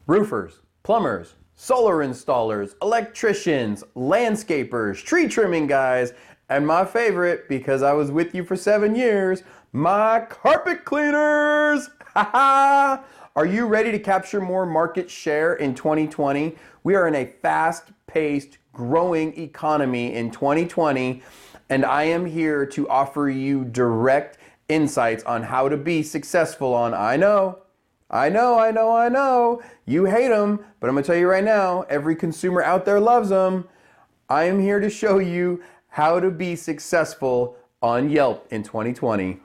Roofers, plumbers, solar installers, electricians, landscapers, tree trimming guys, and my favorite, because I was with you for 7 years, my carpet cleaners. Are you ready to capture more market share in 2020? We are in a fast-paced, growing economy in 2020, and I am here to offer you direct insights on how to be successful on, I know. You hate them, but I'm going to tell you right now, every consumer out there loves them. I am here to show you how to be successful on Yelp in 2020.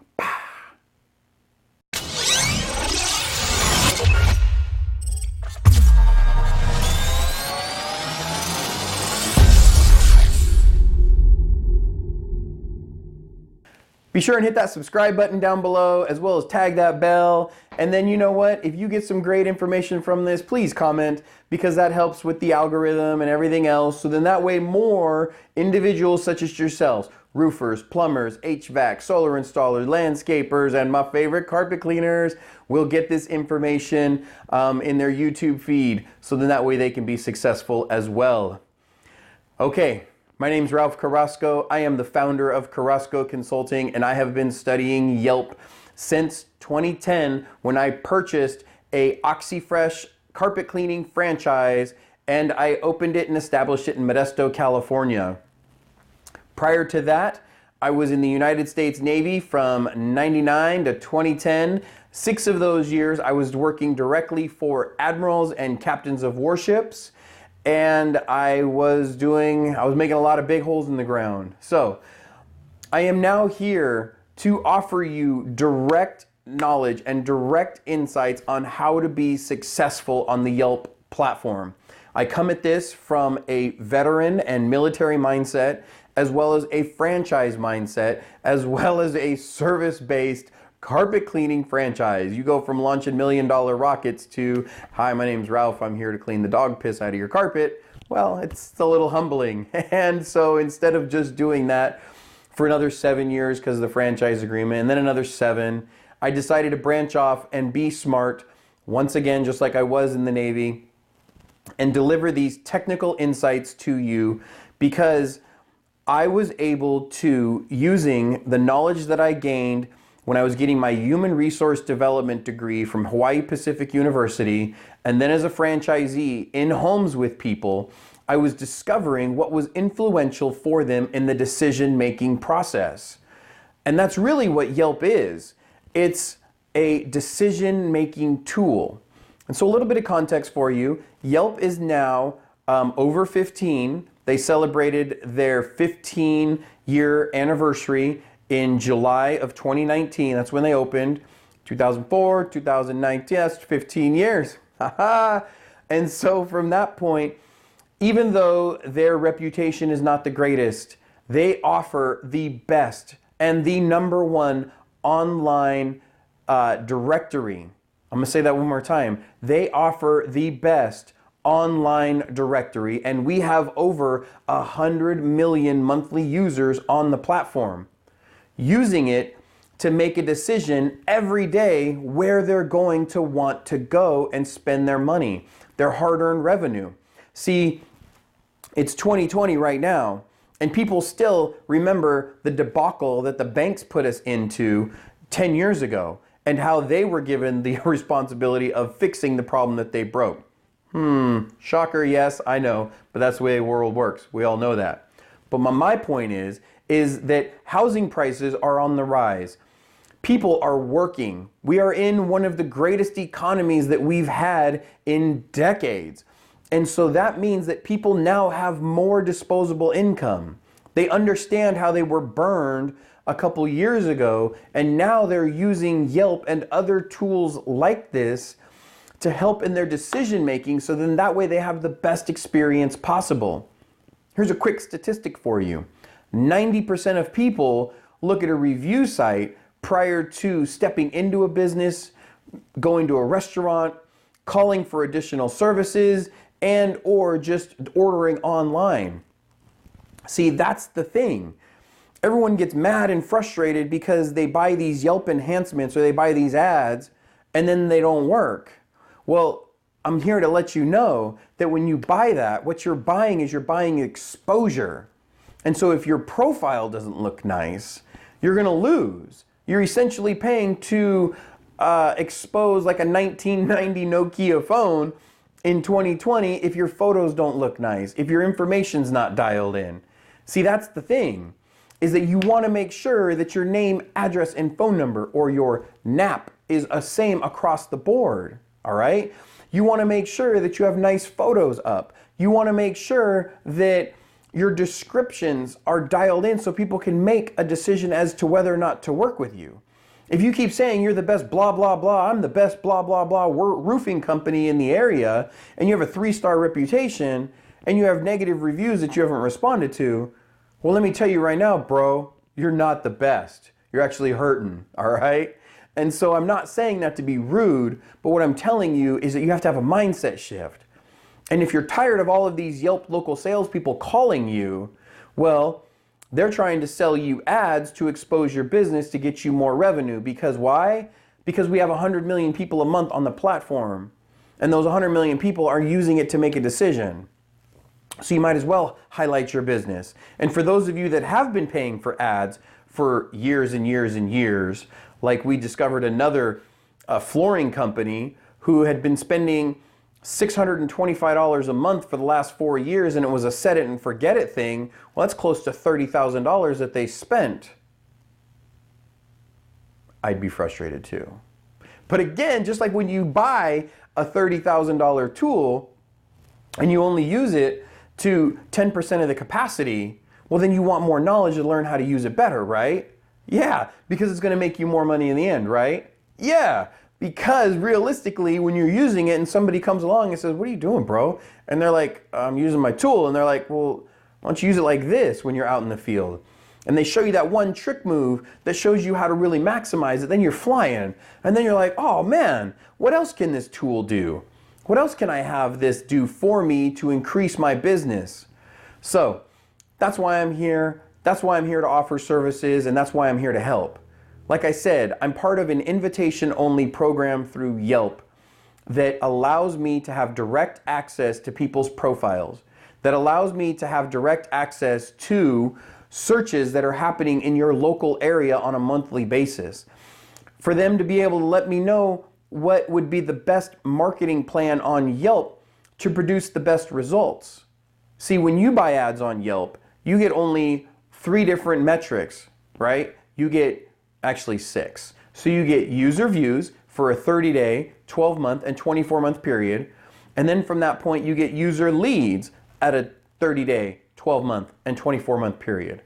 Be sure and hit that subscribe button down below, as well as tag that bell. And then you know what? If you get some great information from this, please comment, because that helps with the algorithm and everything else. So then that way more individuals such as yourselves, roofers, plumbers, HVAC, solar installers, landscapers, and my favorite, carpet cleaners, will get this information in their YouTube feed. So then that way they can be successful as well. Okay. My name's Ralph Carrasco. I am the founder of Carrasco Consulting, and I have been studying Yelp since 2010 when I purchased a OxyFresh carpet cleaning franchise, and I opened it and established it in Modesto, California. Prior to that, I was in the United States Navy from 99 to 2010. 6 of those years I was working directly for admirals and captains of warships. And I was making a lot of big holes in the ground. So I am now here to offer you direct knowledge and direct insights on how to be successful on the Yelp platform. I come at this from a veteran and military mindset, as well as a franchise mindset, as well as a service-based carpet cleaning franchise. You go from launching $1 million rockets to, hi, my name's Ralph, I'm here to clean the dog piss out of your carpet. Well, it's a little humbling. And so instead of just doing that for another 7 years because of the franchise agreement, and then another 7, I decided to branch off and be smart once again, just like I was in the Navy, and deliver these technical insights to you, because I was able to, using the knowledge that I gained when I was getting my human resource development degree from Hawaii Pacific University, and then as a franchisee in homes with people, I was discovering what was influential for them in the decision-making process. And that's really what Yelp is. It's a decision-making tool. And so a little bit of context for you. Yelp is now over 15. They celebrated their 15-year anniversary in July of 2019. That's when they opened. 2004, 2019, that's 15 years. And so from that point, even though their reputation is not the greatest, they offer the best and the #1 online directory. I'm gonna say that one more time. They offer the best online directory, and we have over 100 million monthly users on the platform, using it to make a decision every day where they're going to want to go and spend their money, their hard-earned revenue. See, it's 2020 right now, and people still remember the debacle that the banks put us into 10 years ago, and how they were given the responsibility of fixing the problem that they broke. Shocker, yes, I know, but that's the way the world works. We all know that. But my point is that housing prices are on the rise. People are working. We are in one of the greatest economies that we've had in decades. And so that means that people now have more disposable income. They understand how they were burned a couple years ago, and now they're using Yelp and other tools like this to help in their decision making, so then that way they have the best experience possible. Here's a quick statistic for you. 90% of people look at a review site prior to stepping into a business, going to a restaurant, calling for additional services, and or just ordering online. See, that's the thing. Everyone gets mad and frustrated because they buy these Yelp enhancements or they buy these ads and then they don't work. Well, I'm here to let you know that when you buy that, what you're buying is you're buying exposure. And so if your profile doesn't look nice, you're going to lose. You're essentially paying to expose like a 1990 Nokia phone in 2020 if your photos don't look nice, if your information's not dialed in. See, that's the thing, is that you want to make sure that your name, address, and phone number, or your NAP, is the same across the board, all right? You want to make sure that you have nice photos up. You want to make sure that your descriptions are dialed in so people can make a decision as to whether or not to work with you. If you keep saying you're the best blah, blah, blah, I'm the best blah, blah, blah roofing company in the area, and you have a 3-star reputation, and you have negative reviews that you haven't responded to, well, let me tell you right now, bro, you're not the best. You're actually hurting, all right? And so I'm not saying that to be rude, but what I'm telling you is that you have to have a mindset shift. And if you're tired of all of these Yelp local salespeople calling you, well, they're trying to sell you ads to expose your business to get you more revenue. Because why? Because we have 100 million people a month on the platform, and those 100 million people are using it to make a decision. So you might as well highlight your business. And for those of you that have been paying for ads for years and years and years, like we discovered another flooring company who had been spending $625 a month for the last 4 years, and it was a set it and forget it thing. Well, that's close to $30,000 that they spent. I'd be frustrated too. But again, just like when you buy a $30,000 tool and you only use it to 10% of the capacity, well, then you want more knowledge to learn how to use it better, right? Yeah, because it's going to make you more money in the end, right? Yeah, because realistically, when you're using it and somebody comes along and says, what are you doing, bro? And they're like, I'm using my tool. And they're like, well, why don't you use it like this when you're out in the field? And they show you that one trick move that shows you how to really maximize it. Then you're flying. And then you're like, oh man, what else can this tool do? What else can I have this do for me to increase my business? So that's why I'm here. That's why I'm here to offer services, and that's why I'm here to help. Like I said, I'm part of an invitation-only program through Yelp that allows me to have direct access to people's profiles, that allows me to have direct access to searches that are happening in your local area on a monthly basis, for them to be able to let me know what would be the best marketing plan on Yelp to produce the best results. See, when you buy ads on Yelp, you get only 3 different metrics, right? You get actually 6. So you get user views for a 30-day, 12-month, and 24-month period. And then from that point, you get user leads at a 30-day, 12-month, and 24-month period.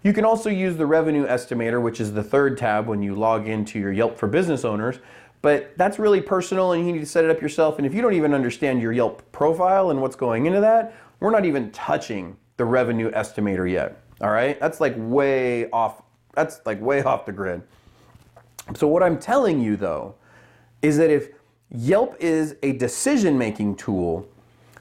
You can also use the revenue estimator, which is the 3rd tab when you log into your Yelp for Business Owners. But that's really personal, and you need to set it up yourself. And if you don't even understand your Yelp profile and what's going into that, we're not even touching the revenue estimator yet. All right, that's like way off. That's like way off the grid. So what I'm telling you though, is that if Yelp is a decision-making tool,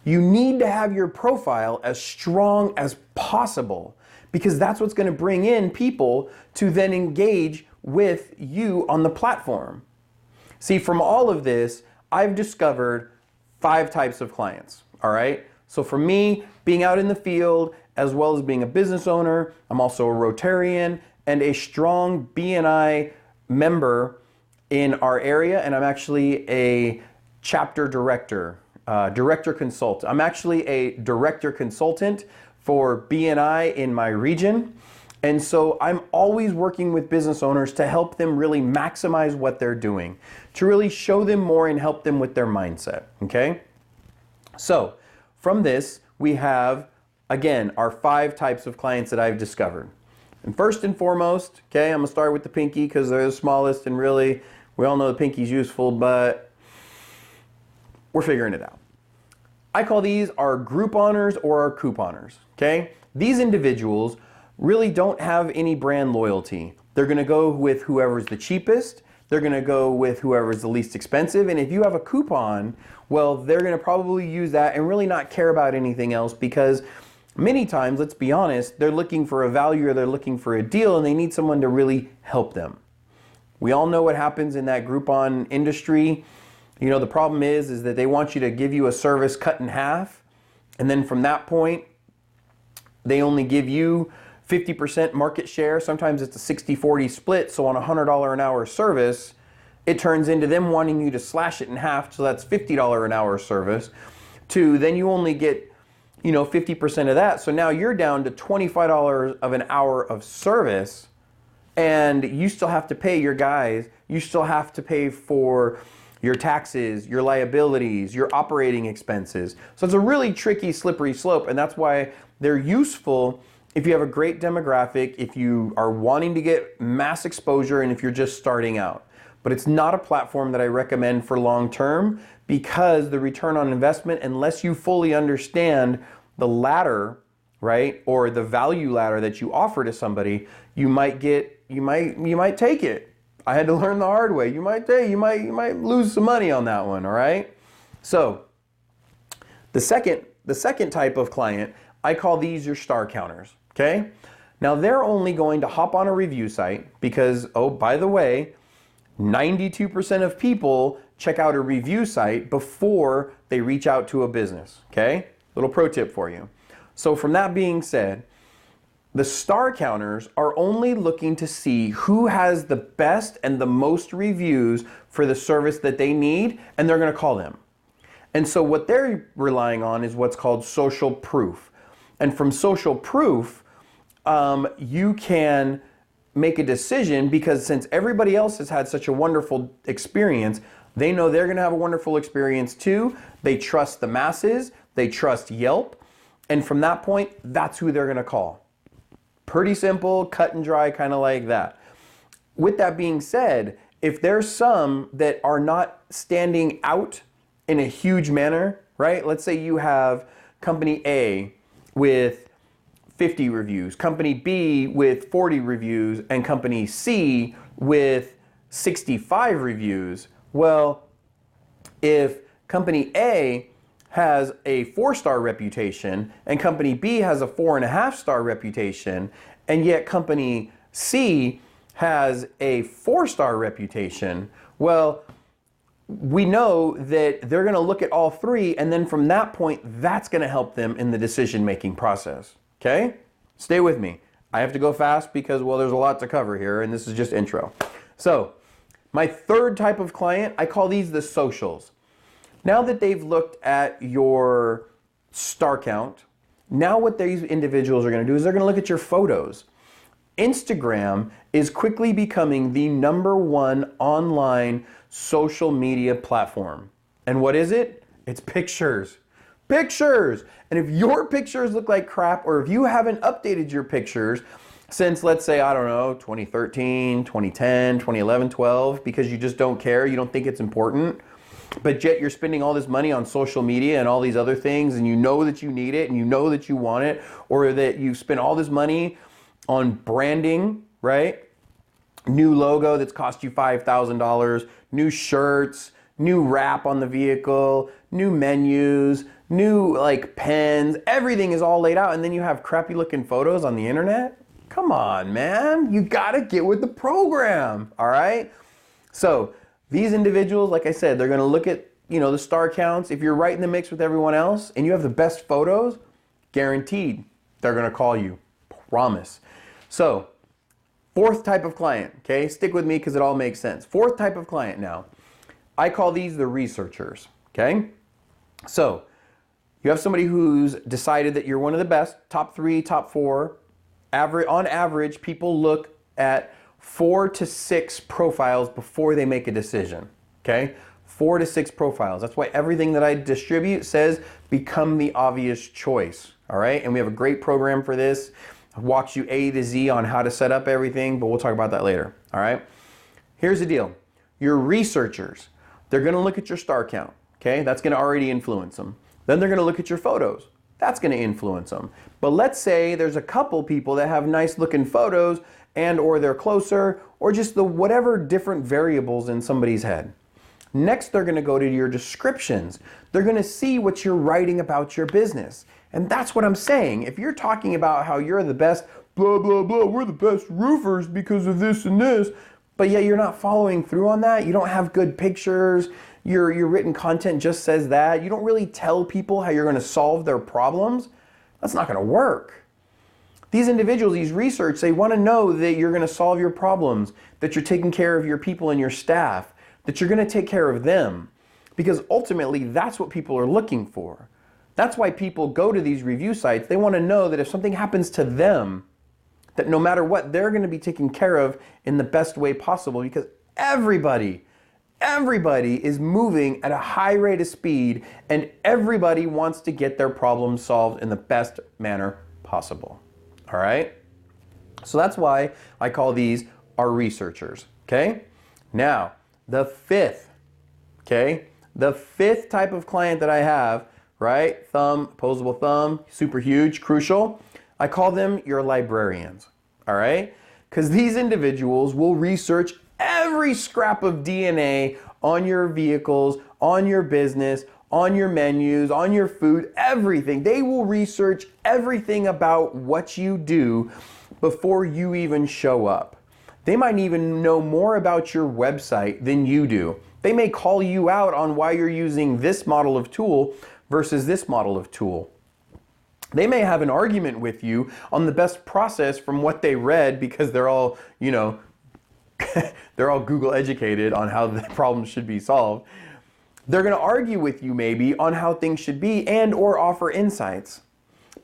you need to have your profile as strong as possible, because that's what's going to bring in people to then engage with you on the platform. See, from all of this, I've discovered 5 types of clients. All right. So for me, being out in the field, as well as being a business owner, I'm also a Rotarian and a strong BNI member in our area, and I'm actually a chapter director, director consultant. I'm actually a director consultant for BNI in my region, and so I'm always working with business owners to help them really maximize what they're doing, to really show them more and help them with their mindset, okay? So from this, we have, again, our 5 types of clients that I've discovered. And first and foremost, okay, I'm gonna start with the pinky because they're the smallest, and really, we all know the pinky's useful, but we're figuring it out. I call these our Grouponers or our couponers, okay? These individuals really don't have any brand loyalty. They're gonna go with whoever's the cheapest, they're gonna go with whoever's the least expensive, and if you have a coupon, well, they're gonna probably use that and really not care about anything else, because many times, let's be honest, they're looking for a value or they're looking for a deal, and they need someone to really help them. We all know what happens in that Groupon industry. The problem is that they want you to give you a service cut in half, and then from that point, they only give you 50% market share. Sometimes it's a 60-40 split, so on a $100 an hour service, it turns into them wanting you to slash it in half, so that's $50 an hour service, to then you only get 50% of that. So now you're down to $25 of an hour of service, and you still have to pay your guys, you still have to pay for your taxes, your liabilities, your operating expenses. So it's a really tricky, slippery slope, and that's why they're useful if you have a great demographic, if you are wanting to get mass exposure, and if you're just starting out. But it's not a platform that I recommend for long term, because the return on investment, unless you fully understand the ladder, right, or the value ladder that you offer to somebody, you might take it. I had to learn the hard way. You might lose some money on that one, all right? So the second type of client, I call these your star counters, okay? Now they're only going to hop on a review site because, oh, by the way, 92% of people check out a review site before they reach out to a business, okay? Little pro tip for you. So from that being said, the star counters are only looking to see who has the best and the most reviews for the service that they need, and they're going to call them. And so what they're relying on is what's called social proof. And from social proof, you can make a decision, because since everybody else has had such a wonderful experience, they know they're going to have a wonderful experience too. They trust the masses, they trust Yelp, and from that point, that's who they're going to call. Pretty simple, cut and dry, kind of like that. With that being said, if there's some that are not standing out in a huge manner, right? Let's say you have company A with 50 reviews, company B with 40 reviews, and company C with 65 reviews. Well, if company A has a 4-star reputation and company B has a 4.5-star reputation, and yet company C has a 4-star reputation, well, we know that they're going to look at all three, and then from that point, that's going to help them in the decision-making process. Okay? Stay with me. I have to go fast because, well, there's a lot to cover here, and this is just intro. So, my third type of client, I call these the socials. Now that they've looked at your star count, now what these individuals are going to do is they're going to look at your photos. Instagram is quickly becoming the #1 online social media platform. And what is it? It's pictures. Pictures! And if your pictures look like crap, or if you haven't updated your pictures since, let's say, I don't know, 2013, 2010, 2011, 12, because you just don't care, you don't think it's important, but yet you're spending all this money on social media and all these other things, and you know that you need it, and you know that you want it, or that you've spent all this money on branding, right? New logo that's cost you $5,000, new shirts, new wrap on the vehicle, new menus, new pens, everything is all laid out, and then you have crappy looking photos on the internet? Come on, man, you gotta get with the program, all right? So these individuals, like I said, they're gonna look at the star counts. If you're right in the mix with everyone else and you have the best photos, guaranteed they're gonna call you, promise. So, fourth type of client, okay? Stick with me because it all makes sense. Fourth type of client now. I call these the researchers, okay? So, you have somebody who's decided that you're one of the best, top 3, top 4. On average, people look at 4 to 6 profiles before they make a decision, okay? 4 to 6 profiles. That's why everything that I distribute says become the obvious choice, all right? And we have a great program for this. It walks you A to Z on how to set up everything, but we'll talk about that later, all right? Here's the deal. Your researchers, they're going to look at your star count, okay? That's going to already influence them. Then they're going to look at your photos. That's going to influence them. But let's say there's a couple people that have nice looking photos, and or they're closer, or just the whatever different variables in somebody's head. Next, they're going to go to your descriptions. They're going to see what you're writing about your business. And that's what I'm saying. If you're talking about how you're the best, blah, blah, blah, we're the best roofers because of this and this, but yet you're not following through on that, you don't have good pictures, your written content just says that, you don't really tell people how you're going to solve their problems, that's not going to work. These individuals, these research, they want to know that you're going to solve your problems, that you're taking care of your people and your staff, that you're going to take care of them. Because ultimately, that's what people are looking for. That's why people go to these review sites. They want to know that if something happens to them, that no matter what, they're going to be taken care of in the best way possible, because everybody is moving at a high rate of speed, and everybody wants to get their problems solved in the best manner possible. All right? So that's why I call these our researchers, okay? Now, the fifth type of client that I have, right? Opposable thumb, super huge, crucial. I call them your librarians, all right? Because these individuals will research every scrap of DNA on your vehicles, on your business, on your menus, on your food, everything. They will research everything about what you do before you even show up. They might even know more about your website than you do. They may call you out on why you're using this model of tool versus this model of tool. They may have an argument with you on the best process from what they read, because they're all, they're all Google educated on how the problem should be solved. They're going to argue with you maybe on how things should be and or offer insights.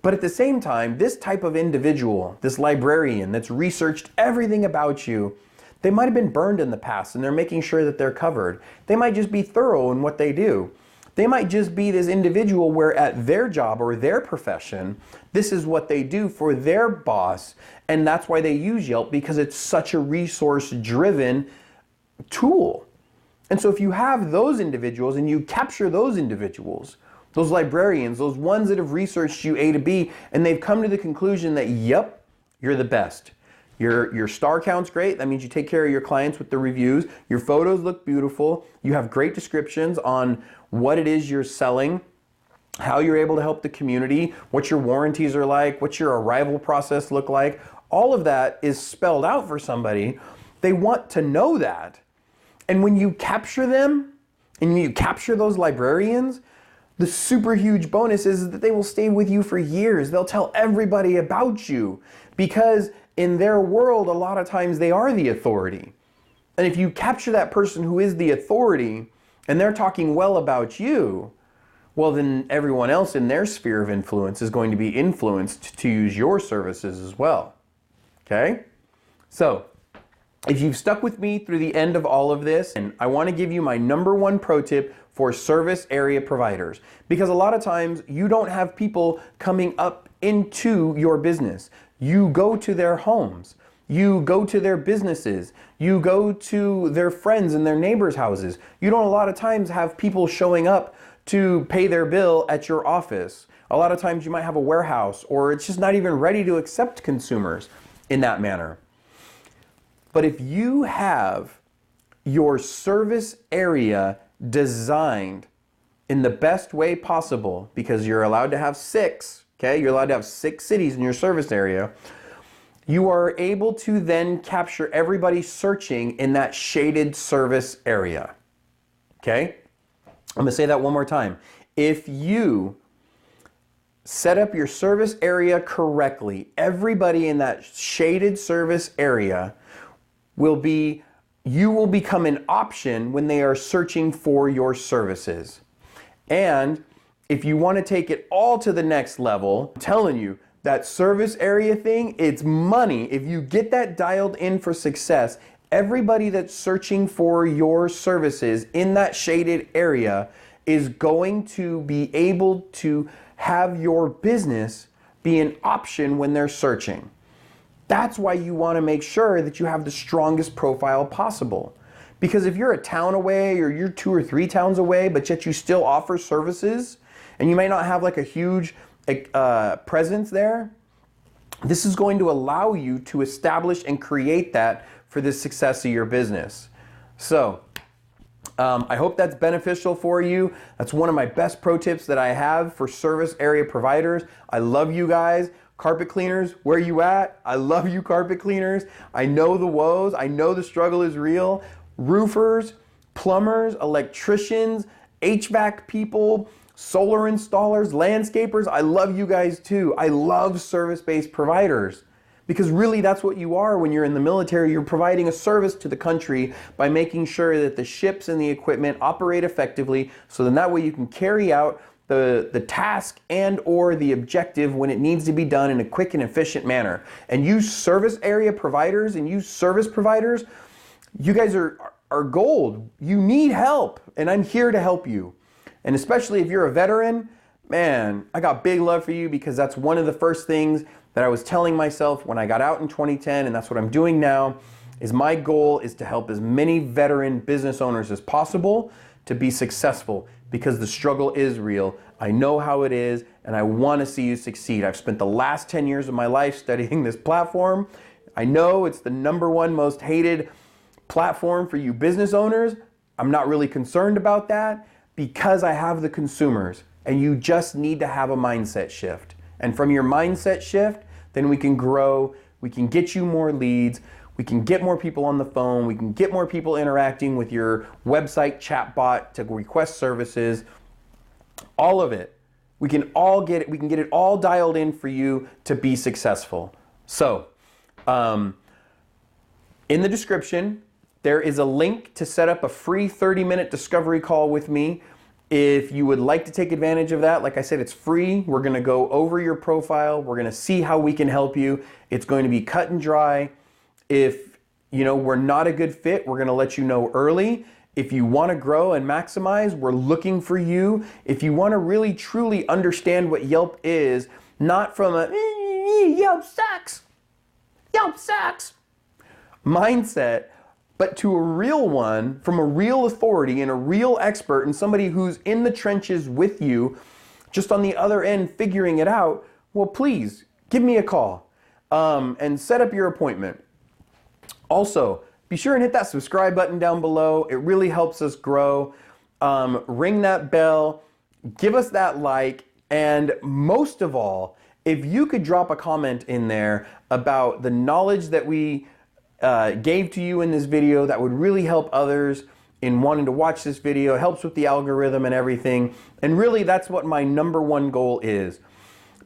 But at the same time, this type of individual, this librarian that's researched everything about you, they might have been burned in the past and they're making sure that they're covered. They might just be thorough in what they do. They might just be this individual where at their job or their profession, this is what they do for their boss, and that's why they use Yelp, because it's such a resource-driven tool. And so if you have those individuals and you capture those individuals, those librarians, those ones that have researched you A to B, and they've come to the conclusion that, yep, you're the best. Your star count's great. That means you take care of your clients with the reviews. Your photos look beautiful. You have great descriptions on what it is you're selling, how you're able to help the community, what your warranties are like, what your arrival process look like. All of that is spelled out for somebody. They want to know that. And when you capture them, and you capture those librarians, the super huge bonus is that they will stay with you for years. They'll tell everybody about you, because in their world, a lot of times they are the authority. And if you capture that person who is the authority and they're talking well about you, well, then everyone else in their sphere of influence is going to be influenced to use your services as well. Okay? So, if you've stuck with me through the end of all of this, and I want to give you my number one pro tip for service area providers, because a lot of times you don't have people coming up into your business. You go to their homes, you go to their businesses, you go to their friends and their neighbors' houses. You don't a lot of times have people showing up to pay their bill at your office. A lot of times you might have a warehouse, or it's just not even ready to accept consumers in that manner. But if you have your service area designed in the best way possible, because you're allowed to have 6, okay? You're allowed to have 6 cities in your service area. You are able to then capture everybody searching in that shaded service area, okay? I'm gonna say that one more time. If you set up your service area correctly, everybody in that shaded service area you will become an option when they are searching for your services. And if you want to take it all to the next level, I'm telling you, that service area thing, it's money. If you get that dialed in for success, everybody that's searching for your services in that shaded area is going to be able to have your business be an option when they're searching. That's why you want to make sure that you have the strongest profile possible. Because if you're a town away, or you're 2 or 3 towns away, but yet you still offer services, and you may not have like a huge presence there, this is going to allow you to establish and create that for the success of your business. So, I hope that's beneficial for you. That's one of my best pro tips that I have for service area providers. I love you guys. Carpet cleaners, where you at? I love you, carpet cleaners. I know the woes. I know the struggle is real. Roofers, plumbers, electricians, HVAC people, solar installers, landscapers. I love you guys too. I love service-based providers. Because really that's what you are when you're in the military. You're providing a service to the country by making sure that the ships and the equipment operate effectively, so then that way you can carry out the task and or the objective when it needs to be done in a quick and efficient manner. And you service area providers and you service providers, you guys are gold. You need help, and I'm here to help you. And especially if you're a veteran, man, I got big love for you, because that's one of the first things that I was telling myself when I got out in 2010, and that's what I'm doing now, is my goal is to help as many veteran business owners as possible to be successful, because the struggle is real. I know how it is, and I want to see you succeed. I've spent the last 10 years of my life studying this platform. I know it's the #1 most hated platform for you business owners. I'm not really concerned about that, because I have the consumers, and you just need to have a mindset shift. And from your mindset shift, then we can grow, we can get you more leads, we can get more people on the phone, we can get more people interacting with your website chatbot to request services, all of it. We can get it all dialed in for you to be successful. So, in the description, there is a link to set up a free 30-minute discovery call with me. If you would like to take advantage of that, like I said, it's free. We're going to go over your profile. We're going to see how we can help you. It's going to be cut and dry. If we're not a good fit, we're going to let you know early. If you want to grow and maximize, we're looking for you. If you want to really truly understand what Yelp is, not from a Yelp sucks mindset, but to a real one, from a real authority and a real expert and somebody who's in the trenches with you, just on the other end figuring it out, well, please give me a call and set up your appointment. Also, be sure and hit that subscribe button down below. It really helps us grow. Ring that bell, give us that like, and most of all, if you could drop a comment in there about the knowledge that we gave to you in this video, that would really help others in wanting to watch this video. It helps with the algorithm and everything. And really, that's what my #1 goal is.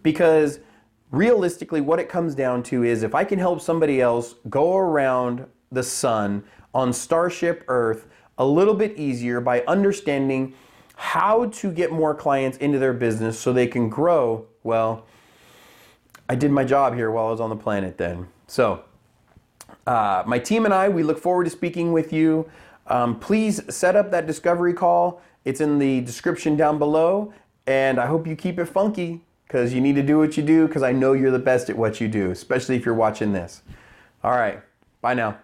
Because realistically, what it comes down to is, if I can help somebody else go around the sun on Starship Earth a little bit easier by understanding how to get more clients into their business so they can grow, well, I did my job here while I was on the planet then. So, my team and I, we look forward to speaking with you. Please set up that discovery call. It's in the description down below. And I hope you keep it funky, because you need to do what you do, because I know you're the best at what you do, especially if you're watching this. All right. Bye now.